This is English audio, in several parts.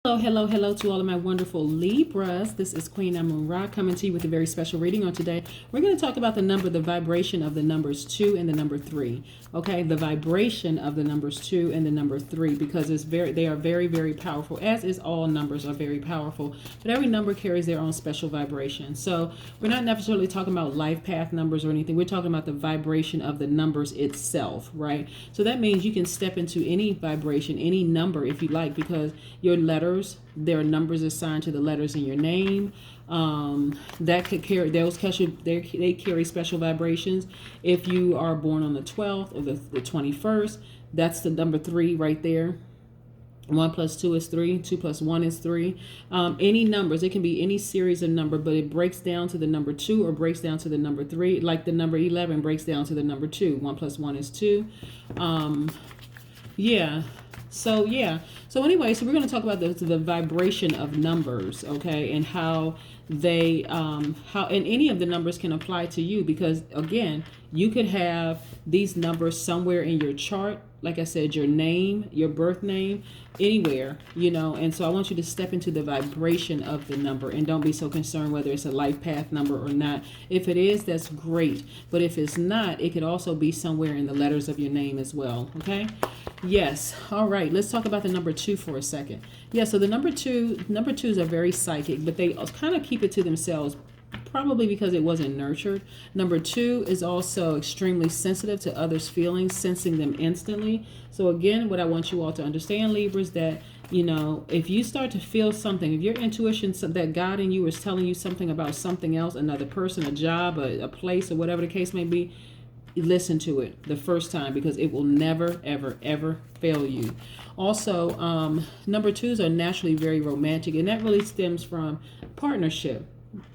Hello to all of my wonderful Libras. This is Queen Amun Ra coming to you with a very special reading on today. We're going to talk about the vibration of the numbers 2 and the number 3. Okay, the vibration of the numbers 2 and the number 3, because they are very, very powerful, as is all numbers are very powerful. But every number carries their own special vibration. So we're not necessarily talking about life path numbers or anything. We're talking about the vibration of the numbers itself, right? So that means you can step into any vibration, any number if you like, because your letters, there are numbers assigned to the letters in your name that could carry they carry special vibrations. If you are born on the 12th or the 21st, that's the number 3 right there. 1 plus 2 is 3. 2 plus 1 is 3. Any numbers, it can be any series of number, but it breaks down to the number 2 or breaks down to the number 3. Like the number 11 breaks down to the number 2. 1 plus 1 is 2. Yeah. So anyway, so we're going to talk about the vibration of numbers, okay, and how they and any of the numbers can apply to you, because again, you could have these numbers somewhere in your chart, like I said, your name, your birth name, anywhere, and so I want you to step into the vibration of the number, and don't be so concerned whether it's a life path number or not. If it is, that's great, but if it's not, it could also be somewhere in the letters of your name as well. Okay. Yes. All right. Let's talk about the number 2 for a second. Yeah. So the number twos are very psychic, but they kind of keep it to themselves, probably because it wasn't nurtured. Number 2 is also extremely sensitive to others' feelings, sensing them instantly. So again, what I want you all to understand, Libras, that if you start to feel something, if your intuition, that God in you is telling you something about something else, another person, a job, a place, or whatever the case may be, listen to it the first time, because it will never, ever, ever fail you. Also, number 2s are naturally very romantic, and that really stems from partnership.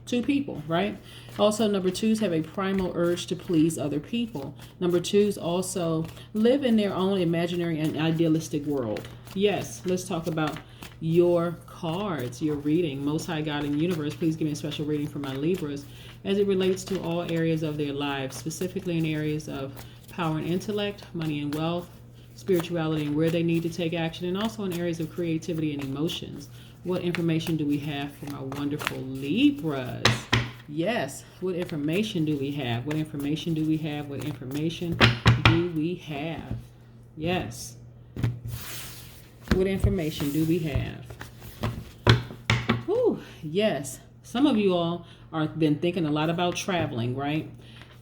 2 people, right? Also, number 2s have a primal urge to please other people. Number 2s also live in their own imaginary and idealistic world. Yes, let's talk about your cards, your reading. Most High God and Universe, please give me a special reading for my Libras as it relates to all areas of their lives, specifically in areas of power and intellect, money and wealth, spirituality and where they need to take action, and also in areas of creativity and emotions. What information do we have for our wonderful Libras? Yes, what information do we have? What information do we have? What information do we have? Yes. What information do we have? Whew, yes. Some of you all are been thinking a lot about traveling, right?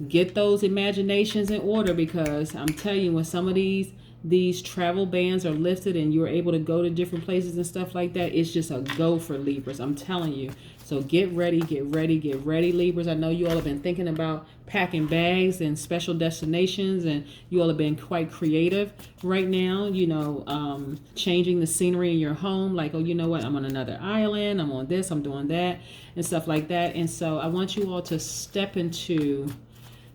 Get those imaginations in order, because I'm telling you, when some of these travel bans are lifted and you're able to go to different places and stuff like that, it's just a go for Libras. I'm telling you. So get ready, Libras. I know you all have been thinking about packing bags and special destinations, and you all have been quite creative right now, changing the scenery in your home. Like, oh, you know what? I'm on another island. I'm on this. I'm doing that and stuff like that. And so I want you all to step into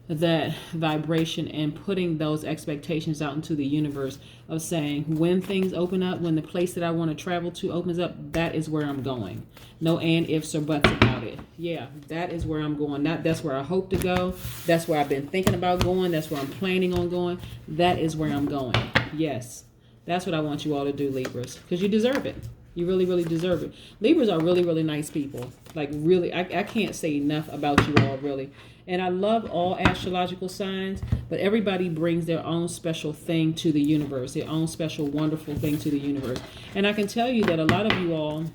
that vibration and putting those expectations out into the universe of saying, when things open up, when the place that I want to travel to opens up, that is where I'm going. No and ifs or buts about it. Yeah, that is where I'm going. That's where I hope to go. That's where I've been thinking about going. That's where I'm planning on going. That is where I'm going. Yes, that's what I want you all to do, Libras, because you deserve it. You really, really deserve it. Libras are really, really nice people. Like, really, I can't say enough about you all, really. And I love all astrological signs, but everybody brings their own special thing to the universe, their own special, wonderful thing to the universe. And I can tell you that a lot of you all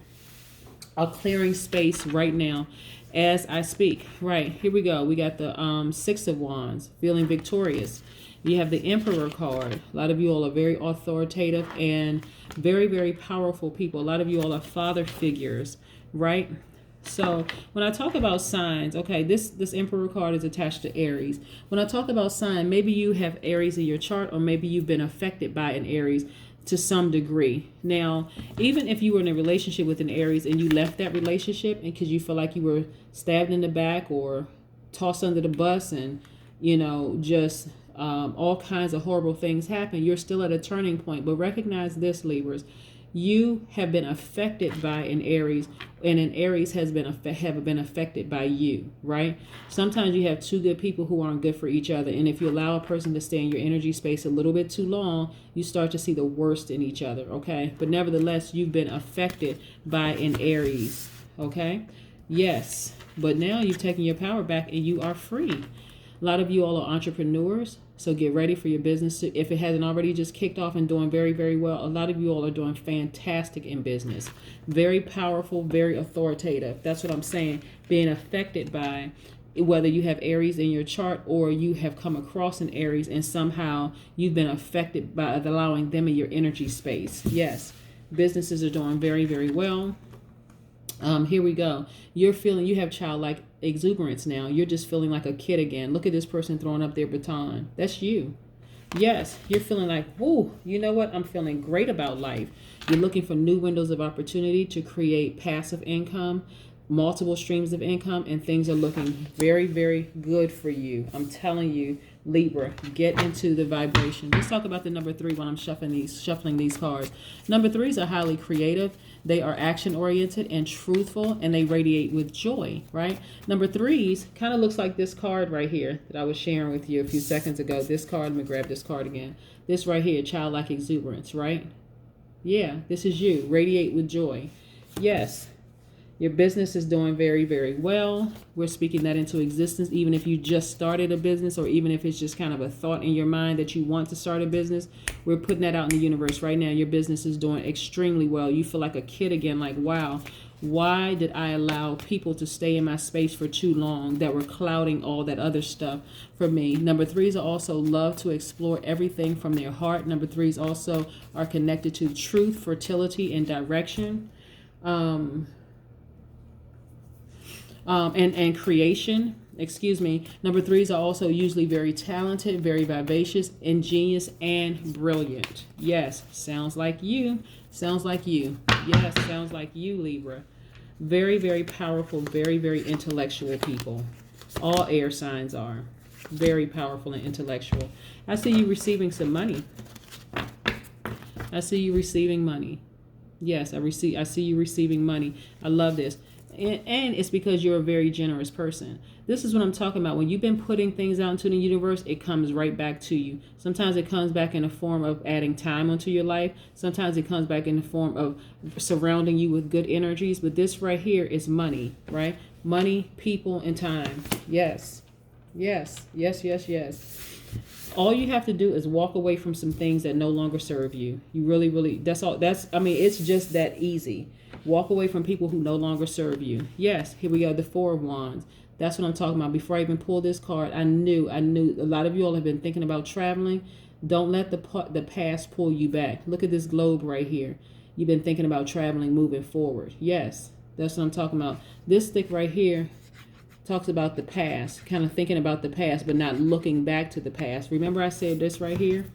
are clearing space right now as I speak. Right, here we go. We got the 6 of Wands, feeling victorious. You have the Emperor card. A lot of you all are very authoritative and very, very powerful people. A lot of you all are father figures, right? So when I talk about signs, okay, this Emperor card is attached to Aries. When I talk about sign, maybe you have Aries in your chart, or maybe you've been affected by an Aries to some degree. Now, even if you were in a relationship with an Aries and you left that relationship and because you feel like you were stabbed in the back or tossed under the bus and, just all kinds of horrible things happen, you're still at a turning point. But recognize this, Libras. You have been affected by an Aries, and an Aries have been affected by you, right? Sometimes you have two good people who aren't good for each other, and if you allow a person to stay in your energy space a little bit too long, you start to see the worst in each other, okay? But nevertheless, you've been affected by an Aries, okay? Yes, but now you've taken your power back and you are free. A lot of you all are entrepreneurs, so get ready for your business. If it hasn't already just kicked off and doing very, very well, a lot of you all are doing fantastic in business. Very powerful, very authoritative. That's what I'm saying. Being affected by whether you have Aries in your chart or you have come across an Aries and somehow you've been affected by allowing them in your energy space. Yes, businesses are doing very, very well. Here we go. You're feeling, you have childlike exuberance now. You're just feeling like a kid again. Look at this person throwing up their baton. That's you. Yes, you're feeling like, whoo, you know what? I'm feeling great about life. You're looking for new windows of opportunity to create passive income, multiple streams of income, and things are looking very, very good for you. I'm telling you, Libra, get into the vibration. Let's talk about the number 3 when I'm shuffling these cards. Number 3s are highly creative. They are action-oriented and truthful, and they radiate with joy, right? Number 3s kind of looks like this card right here that I was sharing with you a few seconds ago. This card, let me grab this card again. This right here, childlike exuberance, right? Yeah, this is you. Radiate with joy. Yes. Your business is doing very, very well. We're speaking that into existence, even if you just started a business or even if it's just kind of a thought in your mind that you want to start a business. We're putting that out in the universe right now. Your business is doing extremely well. You feel like a kid again, like, wow, why did I allow people to stay in my space for too long that were clouding all that other stuff for me? Number 3s are also love to explore everything from their heart. Number 3s also are connected to truth, fertility, and direction. And creation, Number 3s are also usually very talented, very vivacious, ingenious, and brilliant. Yes, sounds like you. Sounds like you. Yes, sounds like you, Libra. Very, very powerful, very, very intellectual people. All air signs are very powerful and intellectual. I see you receiving some money. I see you receiving money. Yes, I see you receiving money. I love this. And it's because you're a very generous person. This is what I'm talking about. When you've been putting things out into the universe, it comes right back to you. Sometimes it comes back in the form of adding time onto your life. Sometimes it comes back in the form of surrounding you with good energies. But this right here is money, right? Money, people, and time. Yes. Yes. Yes, yes, yes. All you have to do is walk away from some things that no longer serve you. You really, really, that's all. It's just that easy. Walk away from people who no longer serve you. Yes, here we go, the 4 of Wands. That's what I'm talking about. Before I even pulled this card, I knew a lot of you all have been thinking about traveling. Don't let the past pull you back. Look at this globe right here. You've been thinking about traveling, moving forward. Yes, that's what I'm talking about. This stick right here talks about the past, kind of thinking about the past, but not looking back to the past. Remember I said this right here?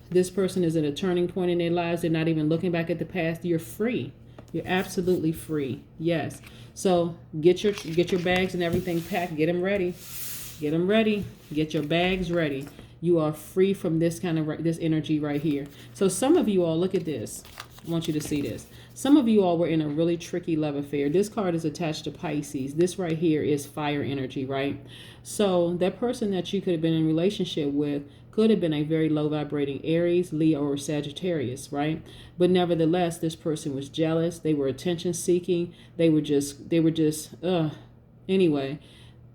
This person is at a turning point in their lives. They're not even looking back at the past. You're free. You're absolutely free. Yes. So get your bags and everything packed. Get them ready. Get them ready. Get your bags ready. You are free from this kind of this energy right here. So some of you all, look at this. I want you to see this. Some of you all were in a really tricky love affair. This card is attached to Pisces. This right here is fire energy, right? So that person that you could have been in a relationship with could have been a very low vibrating Aries, Leo, or Sagittarius, right? But nevertheless, this person was jealous. They were attention seeking. They were just anyway,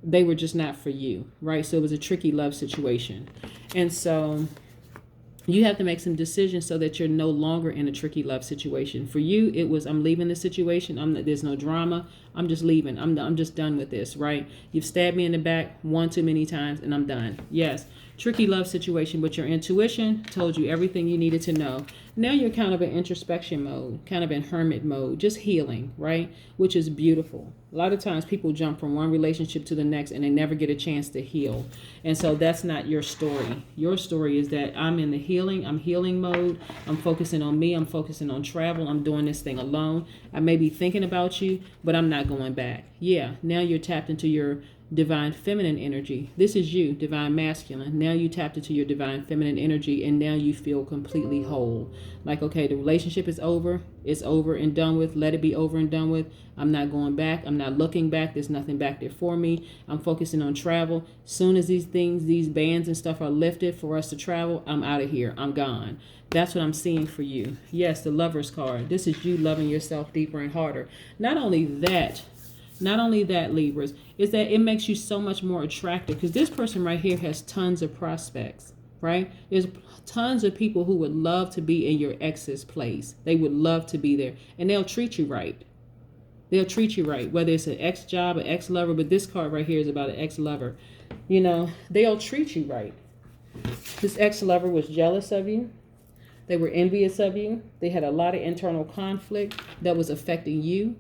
they were just not for you, right? So it was a tricky love situation. And so you have to make some decisions so that you're no longer in a tricky love situation. For you, it was, I'm leaving the situation. There's no drama. I'm just leaving. I'm just done with this, right? You've stabbed me in the back one too many times and I'm done. Yes, tricky love situation, but your intuition told you everything you needed to know. Now you're kind of in introspection mode, kind of in hermit mode, just healing, right? Which is beautiful. A lot of times people jump from one relationship to the next and they never get a chance to heal. And so that's not your story. Your story is that I'm in the healing mode. I'm focusing on me. I'm focusing on travel. I'm doing this thing alone. I may be thinking about you, but I'm not going back. Yeah, now you're tapped into your divine feminine energy. This is you, divine masculine. Now you tapped into your divine feminine energy, and now you feel completely whole. Like, okay, the relationship is over. It's over and done with. Let it be over and done with. I'm not going back. I'm not looking back. There's nothing back there for me. I'm focusing on travel. Soon as these things, these bans and stuff are lifted for us to travel, I'm out of here. I'm gone. That's what I'm seeing for you. Yes, the Lover's card. This is you loving yourself deeper and harder. Not only that, Libras, is that it makes you so much more attractive, because this person right here has tons of prospects, right? There's tons of people who would love to be in your ex's place. They would love to be there, and they'll treat you right. They'll treat you right, whether it's an ex job, an ex lover, but this card right here is about an ex lover. You know, they'll treat you right. This ex lover was jealous of you. They were envious of you. They had a lot of internal conflict that was affecting you.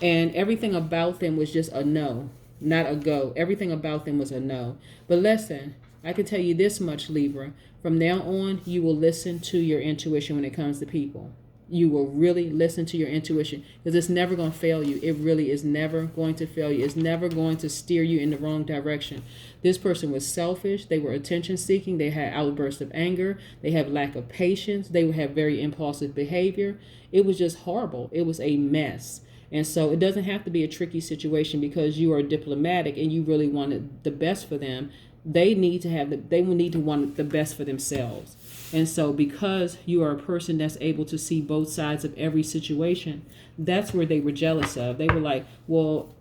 And everything about them was just a no, not a go. Everything about them was a no. But listen, I can tell you this much, Libra. From now on, you will listen to your intuition when it comes to people. You will really listen to your intuition, because it's never going to fail you. It really is never going to fail you. It's never going to steer you in the wrong direction. This person was selfish. They were attention seeking. They had outbursts of anger. They have lack of patience. They would have very impulsive behavior. It was just horrible. It was a mess. And so it doesn't have to be a tricky situation, because you are diplomatic and you really wanted the best for them. They will need to want the best for themselves. And so because you are a person that's able to see both sides of every situation, that's where they were jealous of. They were like, well,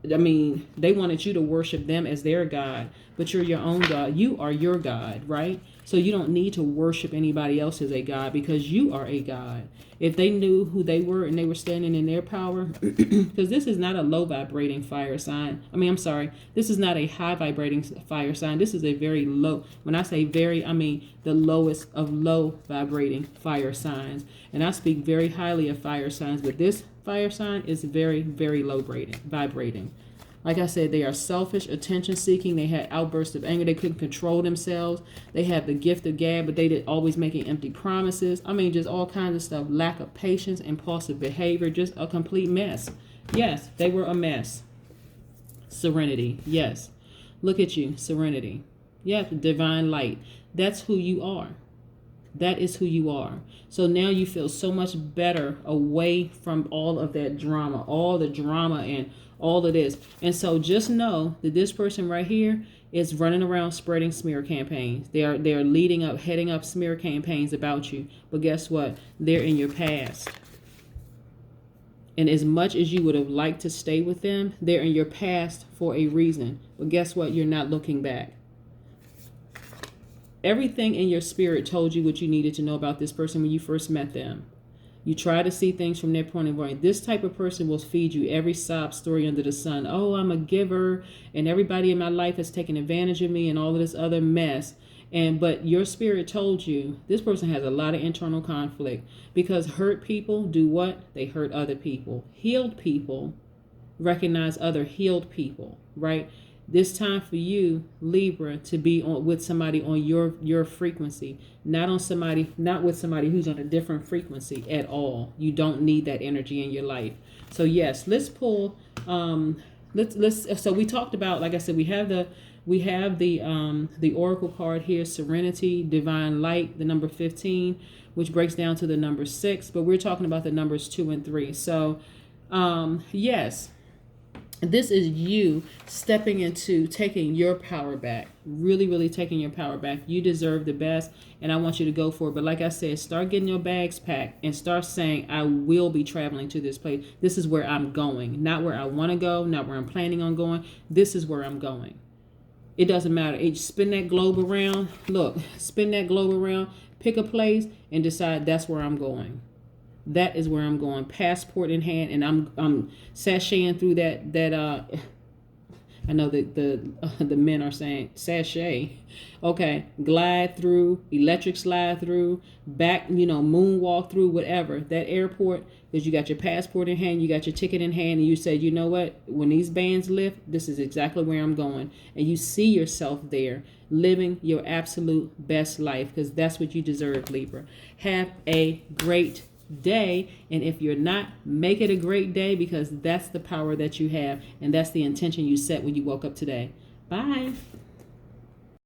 they wanted you to worship them as their God, but you're your own God. You are your God, right? So you don't need to worship anybody else as a God, because you are a God. If they knew who they were and they were standing in their power, because this is not a low vibrating fire sign. This is not a high vibrating fire sign. This is a very low. When I say very, I mean the lowest of low vibrating fire signs. And I speak very highly of fire signs, but this fire sign is very, very low vibrating. Like I said, they are selfish, attention-seeking. They had outbursts of anger. They couldn't control themselves. They had the gift of gab, but they did always making empty promises. Just all kinds of stuff. Lack of patience, impulsive behavior, just a complete mess. Yes, they were a mess. Serenity. Yes. Look at you. Serenity. Yes, divine light. That's who you are. That is who you are. So now you feel so much better away from all of that drama, all the drama and all of this. And so just know that this person right here is running around spreading smear campaigns. They are heading up smear campaigns about you. But guess what? They're in your past. And as much as you would have liked to stay with them, they're in your past for a reason. But guess what? You're not looking back. Everything in your spirit told you what you needed to know about this person when you first met them. You try to see things from their point of view. This type of person will feed you every sob story under the sun. Oh, I'm a giver, and everybody in my life has taken advantage of me, and all of this other mess. But your spirit told you this person has a lot of internal conflict, because hurt people do what? They hurt other people. Healed people recognize other healed people, right? This time for you, Libra, to be with somebody on your frequency, not with somebody who's on a different frequency at all. You don't need that energy in your life. So yes, let's pull. So we talked about, like I said, we have the Oracle card here, Serenity, Divine Light, the number 15, which breaks down to the number 6. But we're talking about the numbers 2 and 3. So yes. This is you stepping into taking your power back, really, really taking your power back. You deserve the best, and I want you to go for it. But like I said, start getting your bags packed and start saying, I will be traveling to this place. This is where I'm going, not where I want to go, not where I'm planning on going. This is where I'm going. It doesn't matter. Spin that globe around. Look, spin that globe around, pick a place, and decide that's where I'm going. That is where I'm going, passport in hand, and I'm sashaying through that. I know that the men are saying sashay. Okay, glide through, electric slide through, back, moonwalk through, whatever. That airport, because you got your passport in hand, you got your ticket in hand, and you said, you know what? When these bans lift, this is exactly where I'm going, and you see yourself there, living your absolute best life, because that's what you deserve, Libra. Have a great day. And if you're not, make it a great day, because that's the power that you have, and that's the intention you set when you woke up today. Bye.